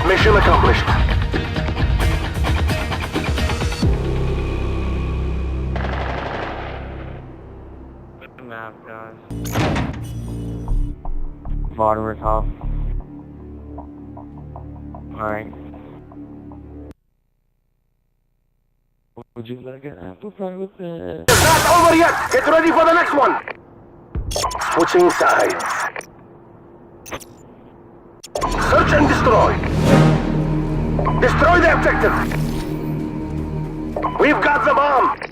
Mission accomplished. Good map, guys. Mortimer's house. Alright. Would you like an apple pie with that? It's not over yet! Get ready for the next one! Switching sides. Search and destroy. Destroy the objective. We've got the bomb.